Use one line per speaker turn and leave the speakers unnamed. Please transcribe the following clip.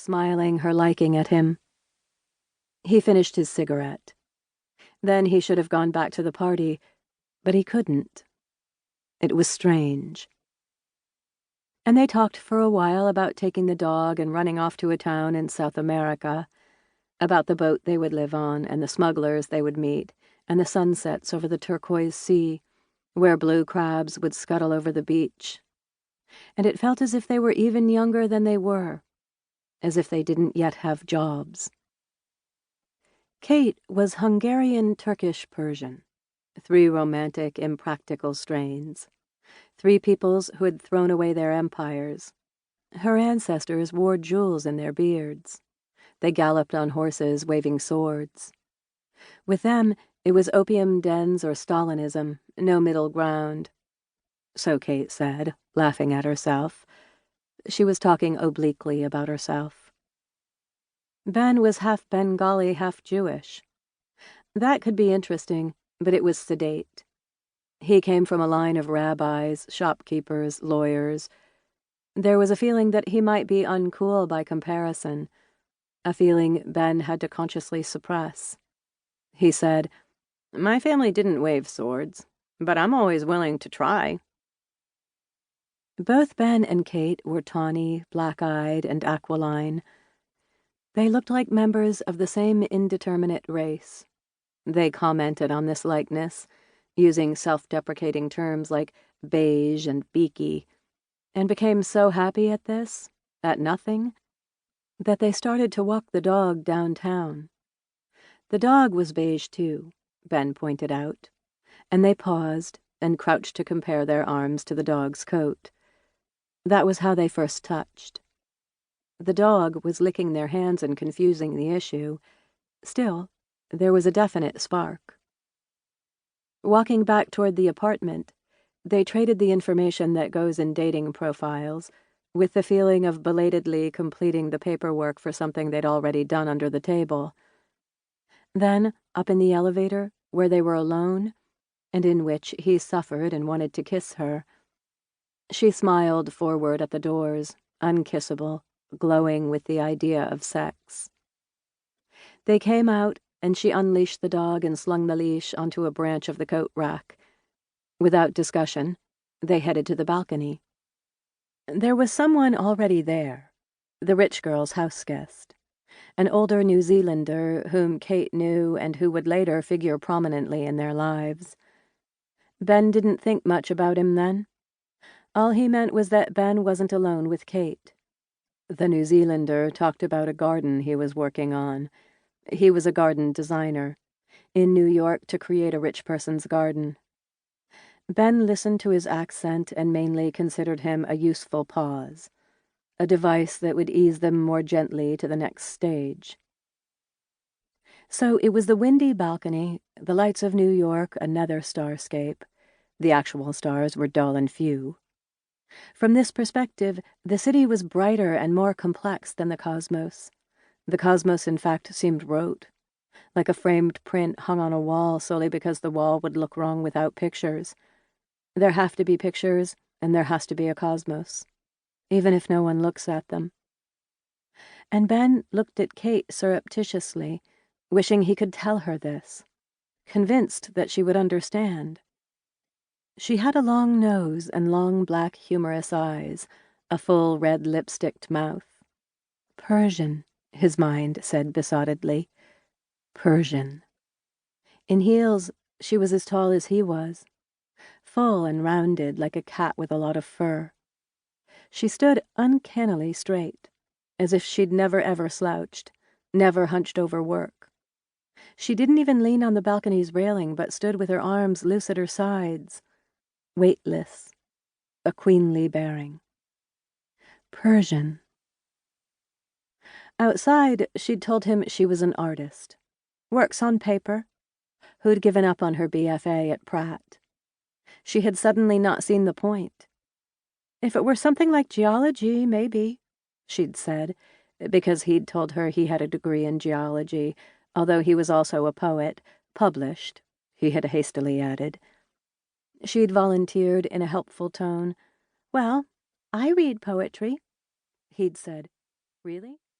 smiling her liking at him. He finished his cigarette. Then he should have gone back to the party, but he couldn't. It was strange. And they talked for a while about taking the dog and running off to a town in South America, about the boat they would live on and the smugglers they would meet, and the sunsets over the turquoise sea, where blue crabs would scuttle over the beach. And it felt as if they were even younger than they were, as if they didn't yet have jobs. Kate was Hungarian, Turkish, Persian, 3 romantic, impractical strains, 3 peoples who had thrown away their empires. Her ancestors wore jewels in their beards. They galloped on horses, waving swords. With them, it was opium dens or Stalinism, no middle ground. So Kate said, laughing at herself. She was talking obliquely about herself. Ben was half Bengali, half Jewish. That could be interesting, but it was sedate. He came from a line of rabbis, shopkeepers, lawyers. There was a feeling that he might be uncool by comparison, a feeling Ben had to consciously suppress. He said, "My family didn't wave swords, but I'm always willing to try." Both Ben and Kate were tawny, black-eyed, and aquiline. They looked like members of the same indeterminate race. They commented on this likeness, using self-deprecating terms like beige and beaky, and became so happy at this, at nothing, that they started to walk the dog downtown. The dog was beige too, Ben pointed out, and they paused and crouched to compare their arms to the dog's coat. That was how they first touched. The dog was licking their hands and confusing the issue. Still, there was a definite spark. Walking back toward the apartment, they traded the information that goes in dating profiles, with the feeling of belatedly completing the paperwork for something they'd already done under the table. Then, up in the elevator, where they were alone, and in which he suffered and wanted to kiss her, she smiled forward at the doors, unkissable, glowing with the idea of sex. They came out, and she unleashed the dog and slung the leash onto a branch of the coat rack. Without discussion, they headed to the balcony. There was someone already there, the rich girl's house guest, an older New Zealander whom Kate knew and who would later figure prominently in their lives. Ben didn't think much about him then. All he meant was that Ben wasn't alone with Kate. The New Zealander talked about a garden he was working on. He was a garden designer, in New York to create a rich person's garden. Ben listened to his accent and mainly considered him a useful pause, a device that would ease them more gently to the next stage. So it was the windy balcony, the lights of New York, another starscape. The actual stars were dull and few. From this perspective, the city was brighter and more complex than the cosmos. The cosmos, in fact, seemed rote, like a framed print hung on a wall solely because the wall would look wrong without pictures. There have to be pictures, and there has to be a cosmos, even if no one looks at them. And Ben looked at Kate surreptitiously, wishing he could tell her this, convinced that she would understand. She had a long nose and long black humorous eyes, a full red lipsticked mouth. Persian, his mind said besottedly. Persian. In heels, she was as tall as he was, full and rounded like a cat with a lot of fur. She stood uncannily straight, as if she'd never ever slouched, never hunched over work. She didn't even lean on the balcony's railing, but stood with her arms loose at her sides, weightless, a queenly bearing. Persian. Outside, she'd told him she was an artist, works on paper, who'd given up on her BFA at Pratt. She had suddenly not seen the point. If it were something like geology, maybe, she'd said, because he'd told her he had a degree in geology, although he was also a poet, published, he had hastily added. She'd volunteered in a helpful tone. Well, I read poetry, he'd said. Really?